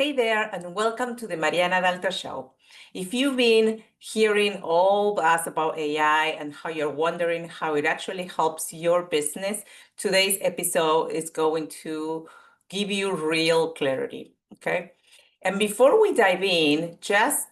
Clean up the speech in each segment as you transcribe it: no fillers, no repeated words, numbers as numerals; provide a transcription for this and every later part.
Hey there, and welcome to the Mariana Dalto Show. If you've been hearing all buzz about AI and how you're wondering how it actually helps your business, today's episode is going to give you real clarity, okay? And before we dive in, just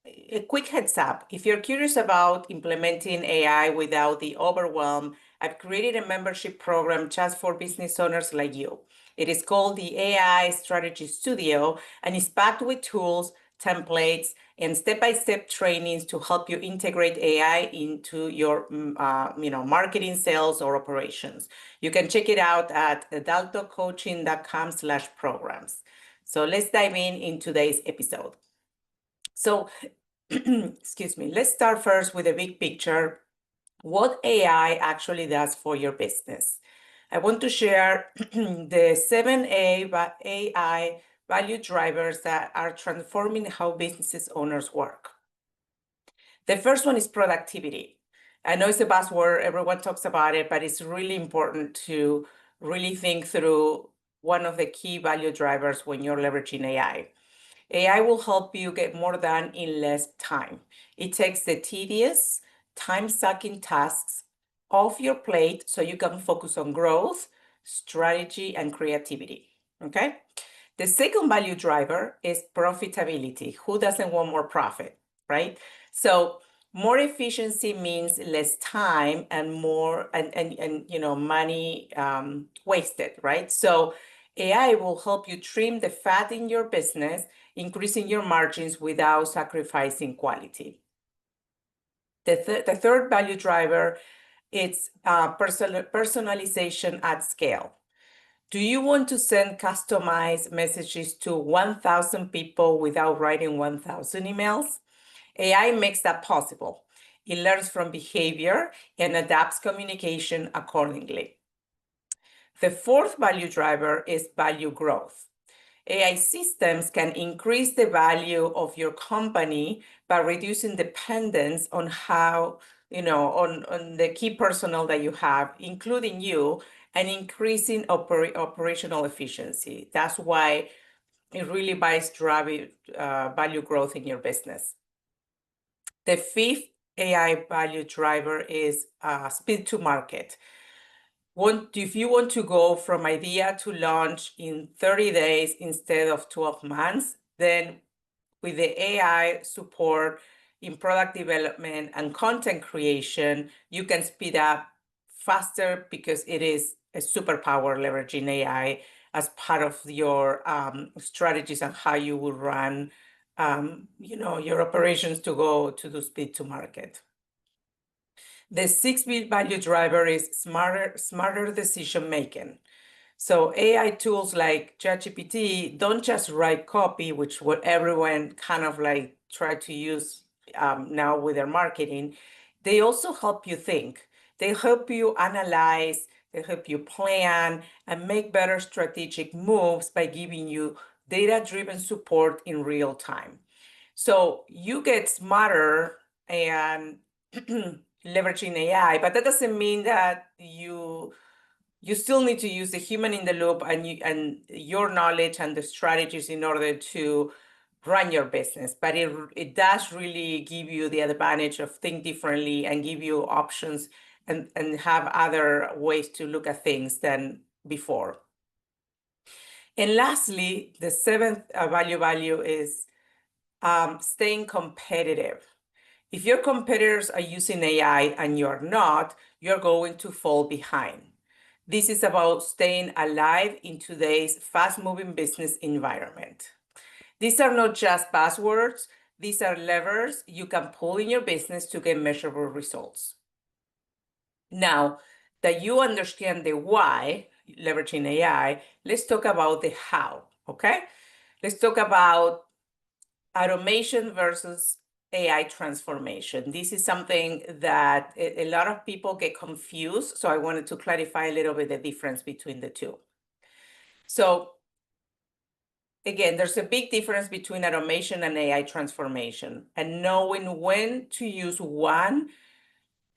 a quick heads up. If you're curious about implementing AI without the overwhelm, I've created a membership program just for business owners like you. It is called the AI Strategy Studio, and it's packed with tools, templates, and step-by-step trainings to help you integrate AI into your marketing, sales, or operations. You can check it out at daltocoaching.com/programs. So let's dive in today's episode. So, excuse me, let's start first with a big picture, what AI actually does for your business. I want to share the 7 AI value drivers that are transforming how business owners work. The first one is productivity. I know it's a buzzword, everyone talks about it, but it's really important to really think through one of the key value drivers when you're leveraging AI. AI will help you get more done in less time. It takes the tedious, time-sucking tasks off your plate so you can focus on growth, strategy, and creativity, okay? The second value driver is profitability. Who doesn't want more profit, right? So more efficiency means less time and more money wasted, right? So AI will help you trim the fat in your business, increasing your margins without sacrificing quality. The third value driver is personalization at scale. Do you want to send customized messages to 1,000 people without writing 1,000 emails? AI makes that possible. It learns from behavior and adapts communication accordingly. The fourth value driver is value growth. AI systems can increase the value of your company by reducing dependence on on the key personnel that you have, including you, and increasing operational efficiency. That's why it really buys driving value growth in your business. The fifth AI value driver is speed to market. If you want to go from idea to launch in 30 days instead of 12 months, then with the AI support in product development and content creation, you can speed up faster because it is a superpower leveraging AI as part of your strategies and how you will run your operations to go to the speed to market. The sixth value driver is smarter decision making. So AI tools like ChatGPT don't just write copy, which what everyone kind of like try to use now with their marketing. They also help you think. They help you analyze, they help you plan and make better strategic moves by giving you data-driven support in real time. So you get smarter and leveraging AI, but that doesn't mean that you still need to use the human in the loop and your knowledge and the strategies in order to run your business. But it does really give you the advantage of think differently and give you options and have other ways to look at things than before. And lastly, the seventh value is staying competitive. If your competitors are using AI and you're not, you're going to fall behind. This is about staying alive in today's fast-moving business environment. These are not just buzzwords. These are levers you can pull in your business to get measurable results. Now that you understand the why, leveraging AI, let's talk about the how, okay? Let's talk about automation versus AI transformation. This is something that a lot of people get confused. So I wanted to clarify a little bit the difference between the two. So again, there's a big difference between automation and AI transformation, and knowing when to use one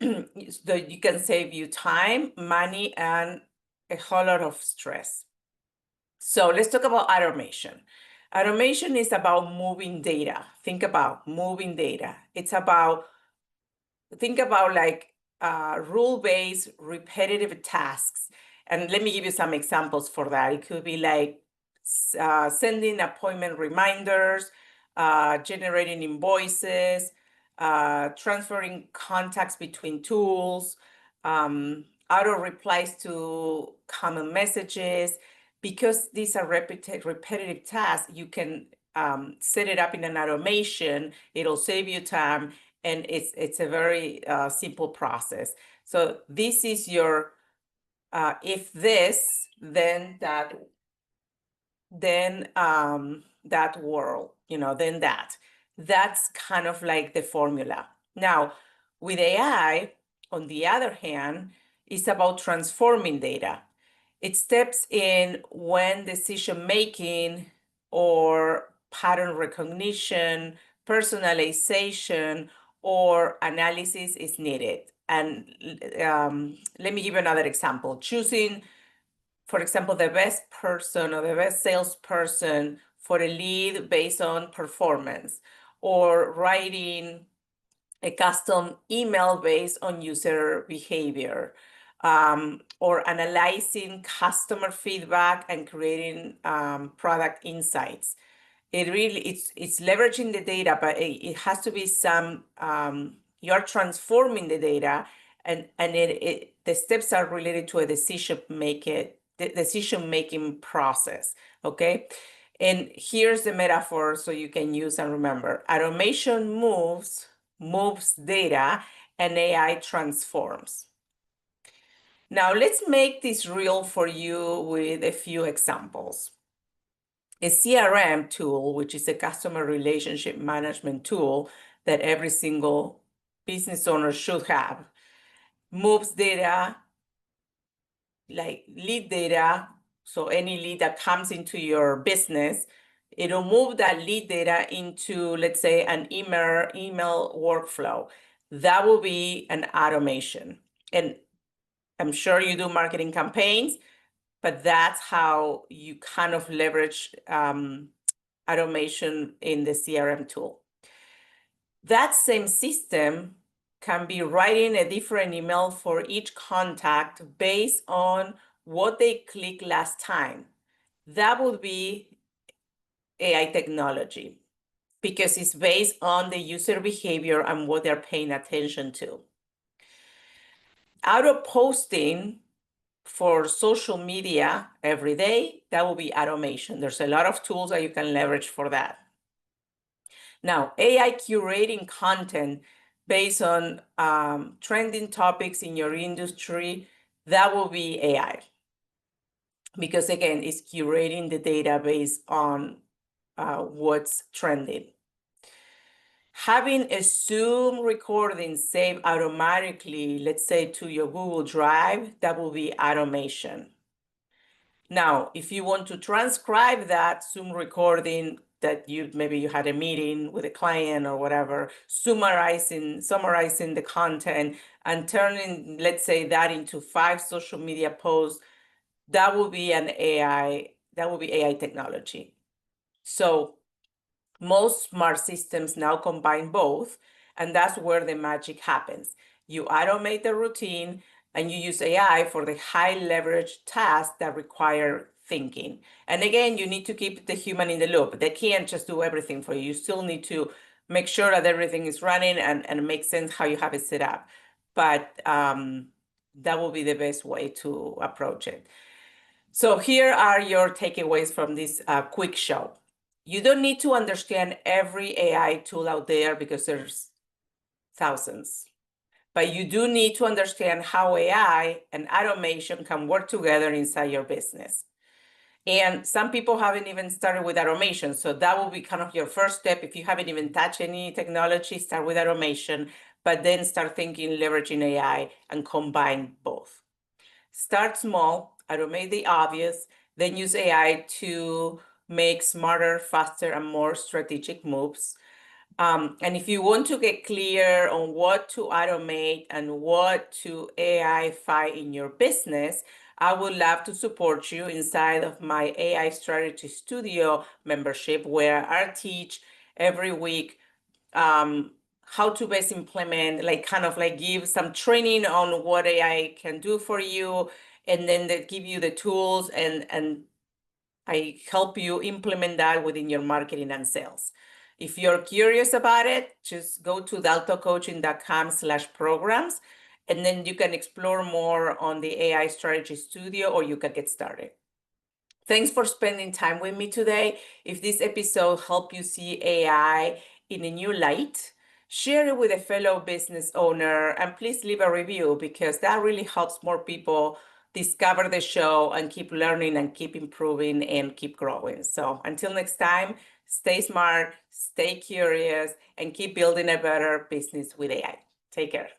so you can save you time, money, and a whole lot of stress. So let's talk about automation. Automation is about moving data. Think about moving data. It's about, think about like rule-based repetitive tasks. And let me give you some examples for that. It could be like sending appointment reminders, generating invoices, transferring contacts between tools, auto replies to common messages. Because these are repetitive tasks, you can set it up in an automation. It'll save you time, and it's a very simple process. So this is your if this, then that, then that world, then that. That's kind of like the formula. Now, with AI, on the other hand, it's about transforming data. It steps in when decision making or pattern recognition, personalization, or analysis is needed. And let me give you another example. Choosing, for example, the best person or the best salesperson for a lead based on performance, or writing a custom email based on user behavior, or analyzing customer feedback and creating product insights. It's leveraging the data, but it has to be some, you're transforming the data, and the steps are related to a decision-making process, okay? And here's the metaphor so you can use and remember. Automation moves data, and AI transforms. Now let's make this real for you with a few examples. A CRM tool, which is a customer relationship management tool that every single business owner should have, moves data, like lead data. So any lead that comes into your business, it'll move that lead data into, let's say, an email workflow. That will be an automation. And I'm sure you do marketing campaigns, but that's how you kind of leverage automation in the CRM tool. That same system can be writing a different email for each contact based on what they clicked last time. That would be AI technology, because it's based on the user behavior and what they're paying attention to. Auto posting for social media every day, that will be automation. There's a lot of tools that you can leverage for that. Now, AI curating content based on trending topics in your industry, that will be AI. Because again, it's curating the data based on what's trending. Having a Zoom recording saved automatically, let's say to your Google Drive, that will be automation. Now, if you want to transcribe that Zoom recording that maybe you had a meeting with a client or whatever, summarizing the content and turning, let's say, that into 5 social media posts, that will be AI technology. So most smart systems now combine both, and that's where the magic happens. You automate the routine, and you use AI for the high leverage tasks that require thinking. And again, you need to keep the human in the loop. They can't just do everything for you. You still need to make sure that everything is running and make sense how you have it set up. But that will be the best way to approach it. So here are your takeaways from this quick show. You don't need to understand every AI tool out there because there's thousands. But you do need to understand how AI and automation can work together inside your business. And some people haven't even started with automation. So that will be kind of your first step. If you haven't even touched any technology, start with automation, but then start thinking leveraging AI and combine both. Start small, automate the obvious, then use AI to make smarter, faster, and more strategic moves. And if you want to get clear on what to automate and what to AI-fy in your business, I would love to support you inside of my AI Strategy Studio membership, where I teach every week how to best implement, like kind of like give some training on what AI can do for you, and then they give you the tools, and I help you implement that within your marketing and sales. If you're curious about it, just go to daltocoaching.com/programs, and then you can explore more on the AI Strategy Studio, or you can get started. Thanks for spending time with me today. If this episode helped you see AI in a new light, share it with a fellow business owner, and please leave a review, because that really helps more people discover the show and keep learning and keep improving and keep growing. So until next time, stay smart, stay curious, and keep building a better business with AI. Take care.